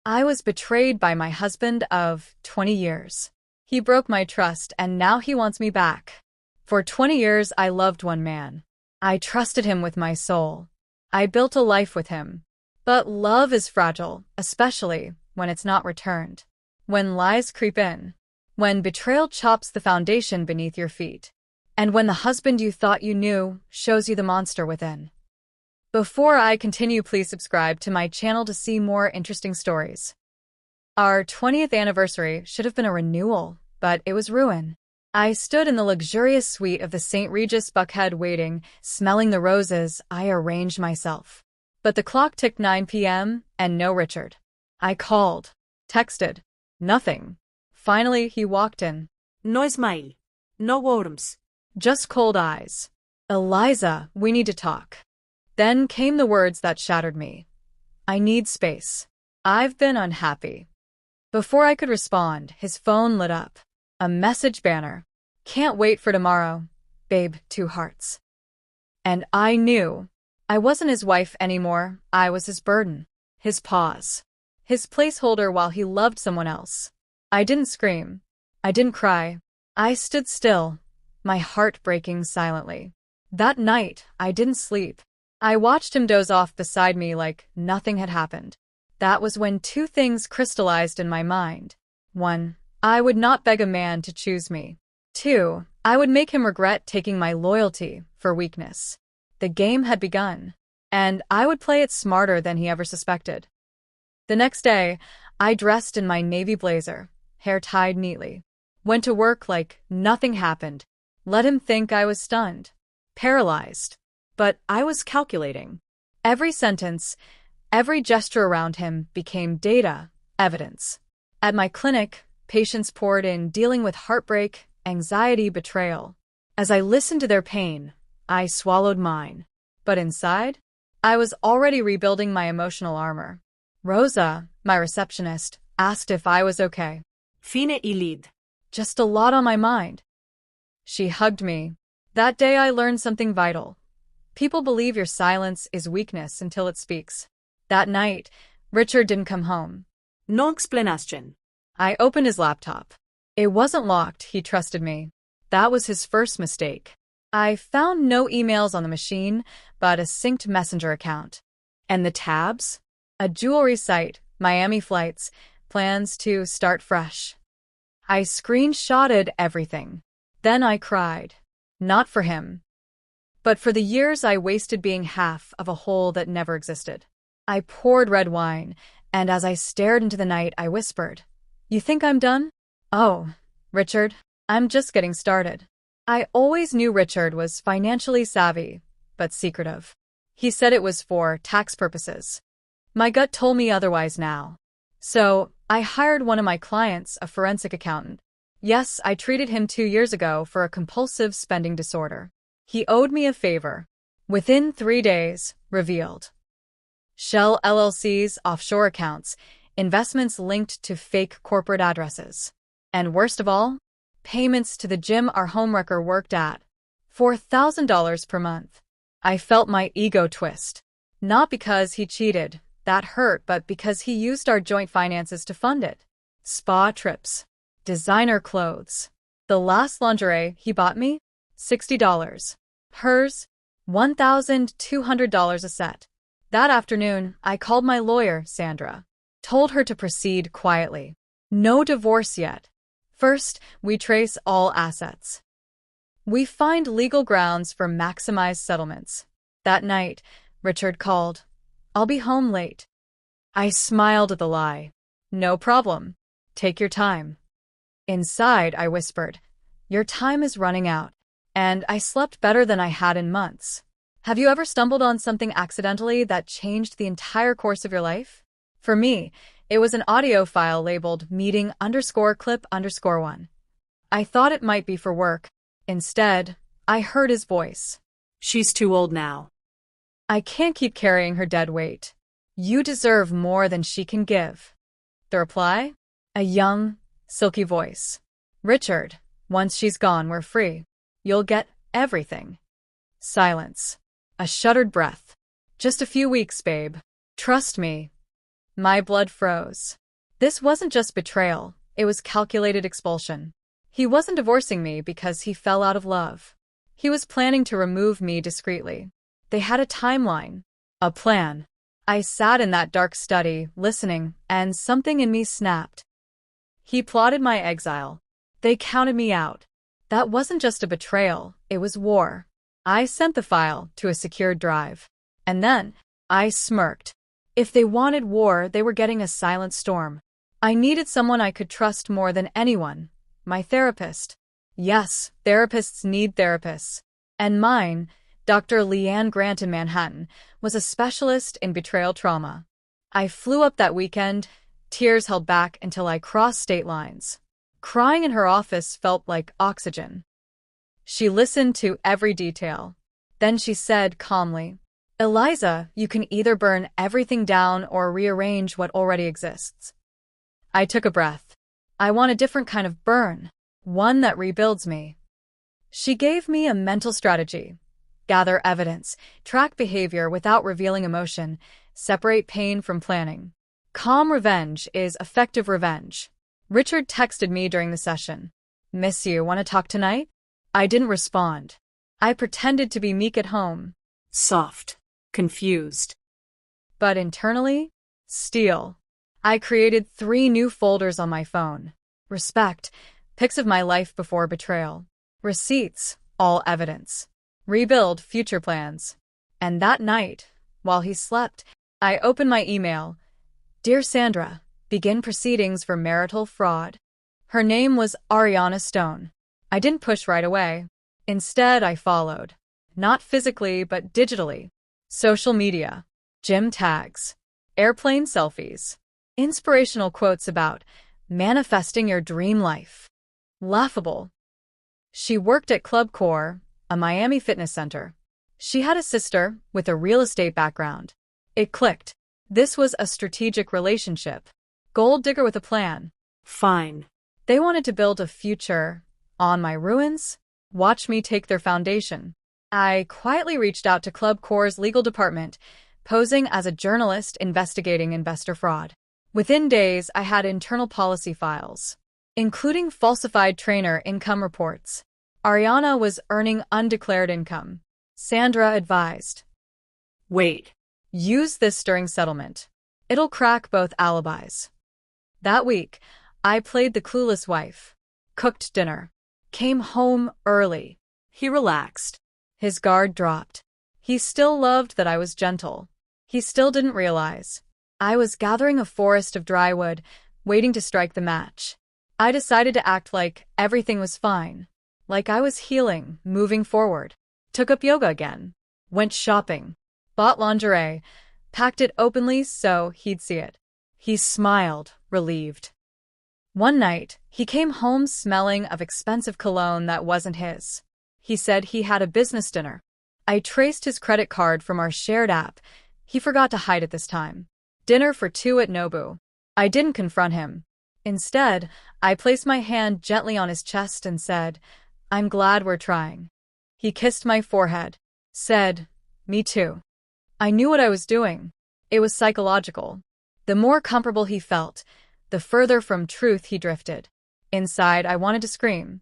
I was betrayed by my husband of 20 years. He broke my trust and now he wants me back. For 20 years I loved one man. I trusted him with my soul. I built a life with him. But love is fragile, especially when it's not returned. When lies creep in. When betrayal chops the foundation beneath your feet. And when the husband you thought you knew shows you the monster within. Before I continue, please subscribe to my channel to see more interesting stories. Our 20th anniversary should have been a renewal, but it was ruin. I stood in the luxurious suite of the St. Regis Buckhead waiting, smelling the roses I arranged myself. But the clock ticked 9 p.m. and no Richard. I called, texted, nothing. Finally, he walked in. No smile. No worms. Just cold eyes. Eliza, we need to talk. Then came the words that shattered me. I need space. I've been unhappy. Before I could respond, his phone lit up. A message banner. Can't wait for tomorrow. Babe, 2 hearts. And I knew. I wasn't his wife anymore. I was his burden. His pause. His placeholder while he loved someone else. I didn't scream. I didn't cry. I stood still, my heart breaking silently. That night, I didn't sleep. I watched him doze off beside me like nothing had happened. That was when 2 things crystallized in my mind. 1, I would not beg a man to choose me. 2, I would make him regret taking my loyalty for weakness. The game had begun, and I would play it smarter than he ever suspected. The next day, I dressed in my navy blazer, hair tied neatly. Went to work like nothing happened. Let him think I was stunned, paralyzed. But I was calculating. Every sentence, every gesture around him became data, evidence. At my clinic, patients poured in dealing with heartbreak, anxiety, betrayal. As I listened to their pain, I swallowed mine. But inside, I was already rebuilding my emotional armor. Rosa, my receptionist, asked if I was okay. Fine y lead. Just a lot on my mind. She hugged me. That day I learned something vital. People believe your silence is weakness until it speaks. That night, Richard didn't come home. No explanation. I opened his laptop. It wasn't locked, he trusted me. That was his first mistake. I found no emails on the machine, but a synced messenger account. And the tabs? A jewelry site, Miami flights, plans to start fresh. I screenshotted everything. Then I cried. Not for him, but for the years I wasted being half of a whole that never existed. I poured red wine, and as I stared into the night, I whispered, "You think I'm done?" "Oh, Richard, I'm just getting started." I always knew Richard was financially savvy, but secretive. He said it was for tax purposes. My gut told me otherwise now. So, I hired one of my clients, a forensic accountant. Yes, I treated him 2 years ago for a compulsive spending disorder. He owed me a favor. Within 3 days, revealed. Shell LLC's offshore accounts, investments linked to fake corporate addresses. And worst of all, payments to the gym our homewrecker worked at. $4,000 per month. I felt my ego twist. Not because he cheated, that hurt, but because he used our joint finances to fund it. Spa trips. Designer clothes. The last lingerie he bought me? $60. Hers? $1,200 a set. That afternoon, I called my lawyer, Sandra. Told her to proceed quietly. No divorce yet. First, we trace all assets. We find legal grounds for maximized settlements. That night, Richard called. "I'll be home late." I smiled at the lie. "No problem. Take your time." Inside, I whispered, "Your time is running out." And I slept better than I had in months. Have you ever stumbled on something accidentally that changed the entire course of your life? For me, it was an audio file labeled meeting_clip_1. I thought it might be for work. Instead, I heard his voice. "She's too old now. I can't keep carrying her dead weight. You deserve more than she can give." The reply? A young, silky voice. "Richard, once she's gone, we're free. You'll get everything." Silence. A shuddered breath. "Just a few weeks, babe. Trust me." My blood froze. This wasn't just betrayal, it was calculated expulsion. He wasn't divorcing me because he fell out of love. He was planning to remove me discreetly. They had a timeline, a plan. I sat in that dark study, listening, and something in me snapped. He plotted my exile. They counted me out. That wasn't just a betrayal, it was war. I sent the file to a secured drive. And then, I smirked. If they wanted war, they were getting a silent storm. I needed someone I could trust more than anyone. My therapist. Yes, therapists need therapists. And mine, Dr. Leanne Grant in Manhattan, was a specialist in betrayal trauma. I flew up that weekend, tears held back until I crossed state lines. Crying in her office felt like oxygen. She listened to every detail. Then she said calmly, "Eliza, you can either burn everything down or rearrange what already exists." I took a breath. I want a different kind of burn, one that rebuilds me. She gave me a mental strategy. Gather evidence, track behavior without revealing emotion, separate pain from planning. Calm revenge is effective revenge. Richard texted me during the session. "Miss you, want to talk tonight?" I didn't respond. I pretended to be meek at home. Soft. Confused. But internally, steel. I created 3 new folders on my phone. Respect, pics of my life before betrayal. Receipts, all evidence. Rebuild, future plans. And that night, while he slept, I opened my email. "Dear Sandra, begin proceedings for marital fraud." Her name was Ariana Stone. I didn't push right away. Instead, I followed. Not physically, but digitally. Social media. Gym tags. Airplane selfies. Inspirational quotes about manifesting your dream life. Laughable. She worked at Club Core, a Miami fitness center. She had a sister with a real estate background. It clicked. This was a strategic relationship. Gold digger with a plan. Fine. They wanted to build a future on my ruins. Watch me take their foundation. I quietly reached out to Club Core's legal department, posing as a journalist investigating investor fraud. Within days, I had internal policy files, including falsified trainer income reports. Ariana was earning undeclared income. Sandra advised, Wait. "Use this during settlement. It'll crack both alibis." That week, I played the clueless wife, cooked dinner, came home early. He relaxed. His guard dropped. He still loved that I was gentle. He still didn't realize I was gathering a forest of dry wood, waiting to strike the match. I decided to act like everything was fine, like I was healing, moving forward. Took up yoga again, went shopping, bought lingerie, packed it openly so he'd see it. He smiled, relieved. One night, he came home smelling of expensive cologne that wasn't his. He said he had a business dinner. I traced his credit card from our shared app. He forgot to hide it this time. Dinner for 2 at Nobu. I didn't confront him. Instead, I placed my hand gently on his chest and said, "I'm glad we're trying." He kissed my forehead, said, "Me too." I knew what I was doing. It was psychological. The more comfortable he felt, the further from truth he drifted. Inside, I wanted to scream.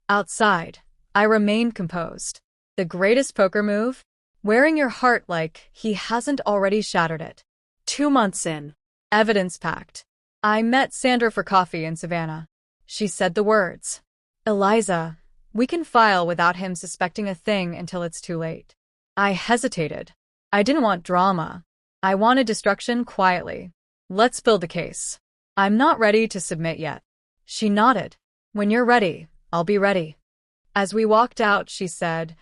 Outside, I remained composed. The greatest poker move? Wearing your heart like he hasn't already shattered it. 2 months in. Evidence-packed. I met Sandra for coffee in Savannah. She said the words, "Eliza, we can file without him suspecting a thing until it's too late." I hesitated. I didn't want drama. I wanted destruction quietly. "Let's build the case. I'm not ready to submit yet." She nodded. "When you're ready, I'll be ready." As we walked out, she said,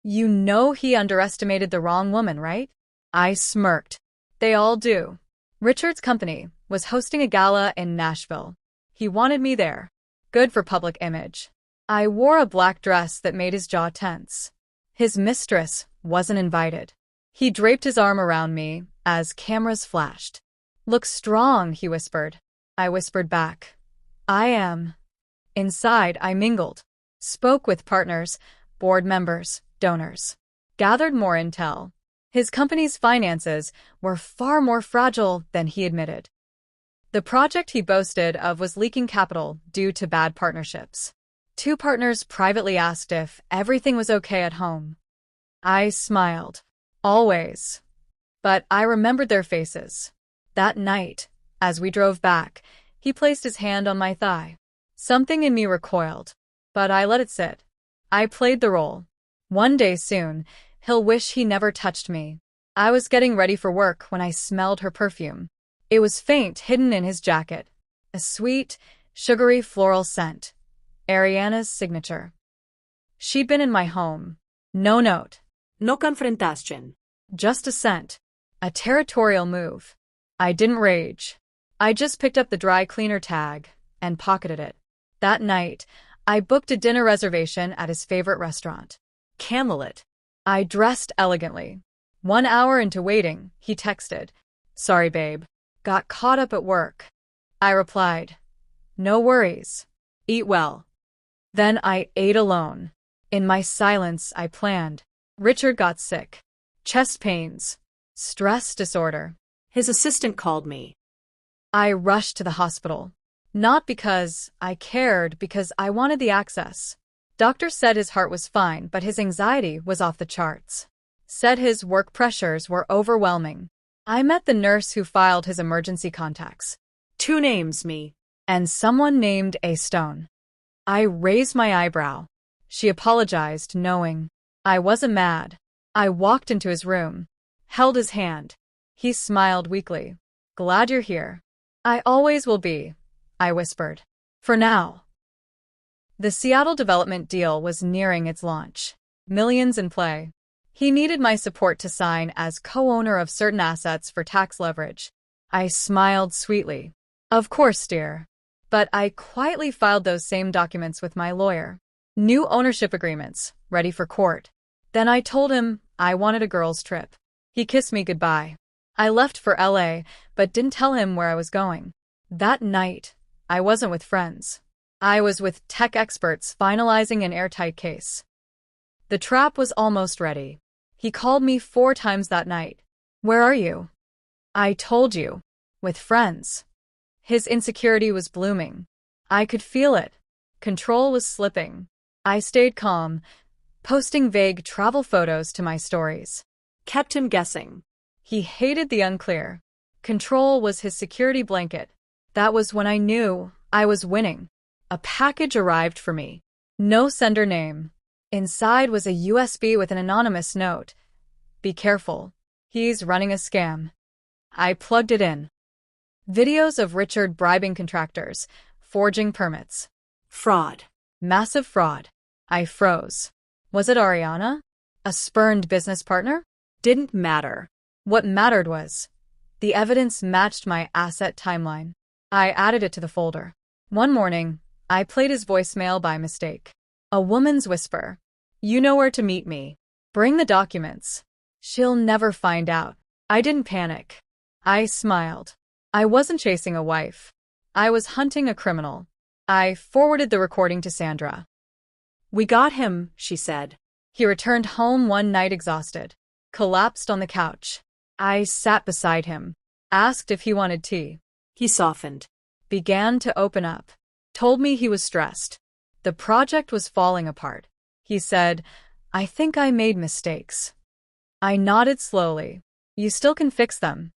"You know he underestimated the wrong woman, right?" I smirked. They all do. Richard's company was hosting a gala in Nashville. He wanted me there. Good for public image. I wore a black dress that made his jaw tense. His mistress wasn't invited. He draped his arm around me as cameras flashed. "Look strong," he whispered. I whispered back, "I am." Inside, I mingled. Spoke with partners, board members, donors. Gathered more intel. His company's finances were far more fragile than he admitted. The project he boasted of was leaking capital due to bad partnerships. Two partners privately asked if everything was okay at home. I smiled. Always. But I remembered their faces. That night, as we drove back, he placed his hand on my thigh. Something in me recoiled, but I let it sit. I played the role. One day soon, he'll wish he never touched me. I was getting ready for work when I smelled her perfume. It was faint, hidden in his jacket. A sweet, sugary floral scent. Ariana's signature. She'd been in my home. No note. No confrontación. Just a scent. A territorial move. I didn't rage. I just picked up the dry cleaner tag and pocketed it. That night, I booked a dinner reservation at his favorite restaurant. Candlelit. I dressed elegantly. 1 hour into waiting, he texted, "Sorry, babe. Got caught up at work." I replied, "No worries. Eat well." Then I ate alone. In my silence, I planned. Richard got sick. Chest pains. Stress disorder. His assistant called me. I rushed to the hospital. Not because I cared, because I wanted the access. Doctor said his heart was fine, but his anxiety was off the charts. Said his work pressures were overwhelming. I met the nurse who filed his emergency contacts. 2 names, me. And someone named A. Stone. I raised my eyebrow. She apologized, knowing I wasn't mad. I walked into his room, held his hand. He smiled weakly. "Glad you're here." "I always will be," I whispered. "For now." The Seattle development deal was nearing its launch. Millions in play. He needed my support to sign as co-owner of certain assets for tax leverage. I smiled sweetly. "Of course, dear." But I quietly filed those same documents with my lawyer. New ownership agreements, ready for court. Then I told him I wanted a girls' trip. He kissed me goodbye. I left for LA, but didn't tell him where I was going. That night, I wasn't with friends. I was with tech experts finalizing an airtight case. The trap was almost ready. He called me 4 times that night. "Where are you?" "I told you. With friends." His insecurity was blooming. I could feel it. Control was slipping. I stayed calm, posting vague travel photos to my stories. Kept him guessing. He hated the unclear. Control was his security blanket. That was when I knew I was winning. A package arrived for me. No sender name. Inside was a USB with an anonymous note. "Be careful. He's running a scam." I plugged it in. Videos of Richard bribing contractors, forging permits. Fraud. Massive fraud. I froze. Was it Ariana? A spurned business partner? Didn't matter. What mattered was the evidence matched my asset timeline. I added it to the folder. One morning, I played his voicemail by mistake. A woman's whisper. "You know where to meet me. Bring the documents." She'll never find out. I didn't panic. I smiled. I wasn't chasing a wife. I was hunting a criminal. I forwarded the recording to Sandra. "We got him," she said. He returned home one night exhausted. Collapsed on the couch. I sat beside him. Asked if he wanted tea. He softened. Began to open up. Told me he was stressed. The project was falling apart. He said, "I think I made mistakes." I nodded slowly. "You still can fix them."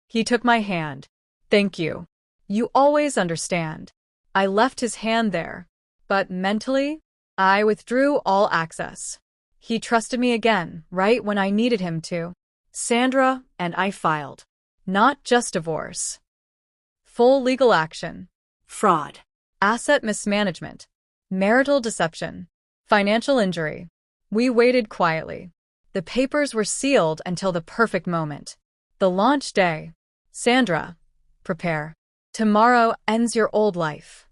He took my hand. "Thank you. You always understand." I left his hand there. But mentally, I withdrew all access. He trusted me again, right when I needed him to. Sandra and I filed. Not just divorce. Full legal action. Fraud. Asset mismanagement. Marital deception. Financial injury. We waited quietly. The papers were sealed until the perfect moment. The launch day. "Sandra, prepare. Tomorrow ends your old life."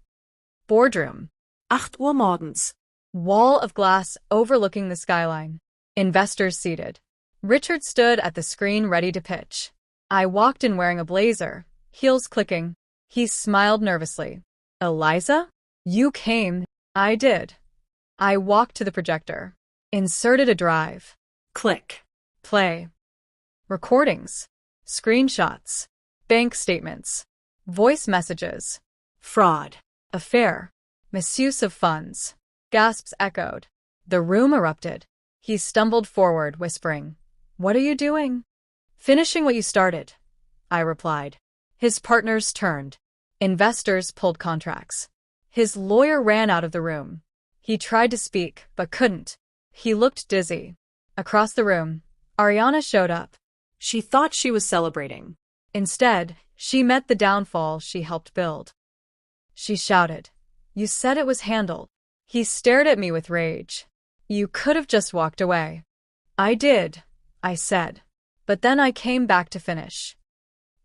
Boardroom. 8 Uhr morgens. Wall of glass overlooking the skyline. Investors seated. Richard stood at the screen ready to pitch. I walked in wearing a blazer, heels clicking. He smiled nervously. "Eliza? You came." I did. I walked to the projector. Inserted a drive. Click. Play. recordings, screenshots, bank statements, voice messages. Fraud. Affair. Misuse of funds. Gasps echoed. The room erupted. He stumbled forward, whispering, "What are you doing?" "Finishing what you started," I replied. His partners turned. Investors pulled contracts. His lawyer ran out of the room. He tried to speak, but couldn't. He looked dizzy. Across the room, Ariana showed up. She thought she was celebrating. Instead, she met the downfall she helped build. She shouted, "You said it was handled." He stared at me with rage. "You could have just walked away." "I did," I said. "But then I came back to finish."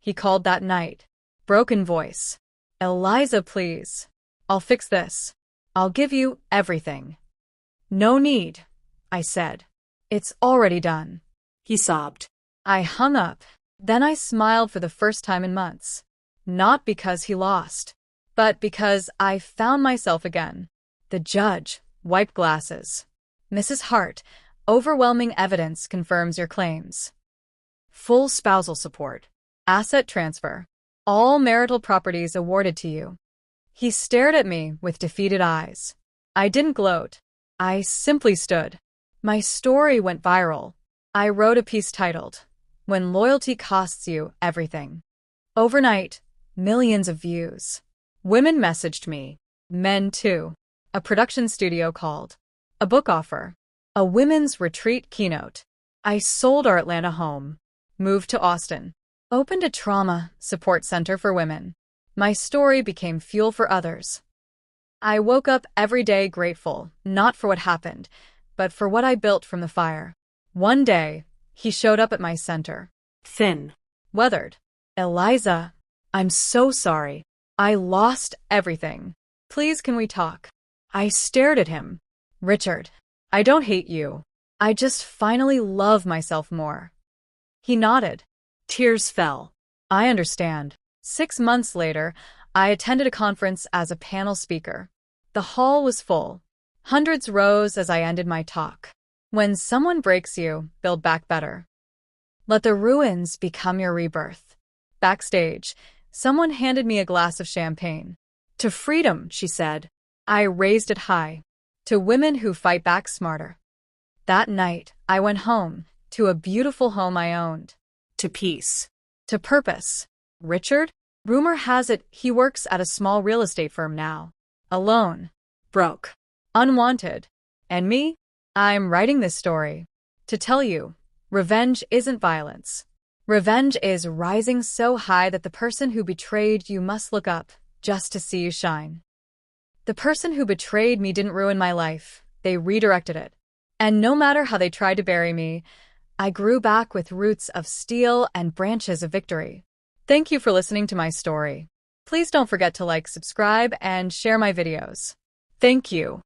He called that night. Broken voice. "Eliza, please. I'll fix this. I'll give you everything." "No need," I said. "It's already done." He sobbed. I hung up. Then I smiled for the first time in months. Not because he lost, but because I found myself again. The judge wiped glasses. "Mrs. Hart, overwhelming evidence confirms your claims. Full spousal support. Asset transfer. All marital properties awarded to you." He stared at me with defeated eyes. I didn't gloat. I simply stood. My story went viral. I wrote a piece titled, "When Loyalty Costs You Everything." Overnight, millions of views. Women messaged me. Men too. A production studio called. A book offer. A women's retreat keynote. I sold our Atlanta home. Moved to Austin. Opened a trauma support center for women. My story became fuel for others. I woke up every day grateful, not for what happened, but for what I built from the fire. One day, he showed up at my center. Thin. Weathered. "Eliza, I'm so sorry. I lost everything. Please, can we talk?" I stared at him. "Richard, I don't hate you. I just finally love myself more." He nodded. Tears fell. "I understand." 6 months later, I attended a conference as a panel speaker. The hall was full. Hundreds rose as I ended my talk. When someone breaks you, build back better. Let the ruins become your rebirth. Backstage, someone handed me a glass of champagne. "To freedom," she said. I raised it high. "To women who fight back smarter." That night, I went home, to a beautiful home I owned. To peace. To purpose. Richard? Rumor has it he works at a small real estate firm now. Alone. Broke. Unwanted. And me? I'm writing this story to tell you, revenge isn't violence. Revenge is rising so high that the person who betrayed you must look up just to see you shine. The person who betrayed me didn't ruin my life. They redirected it. And no matter how they tried to bury me, I grew back with roots of steel and branches of victory. Thank you for listening to my story. Please don't forget to like, subscribe, and share my videos. Thank you.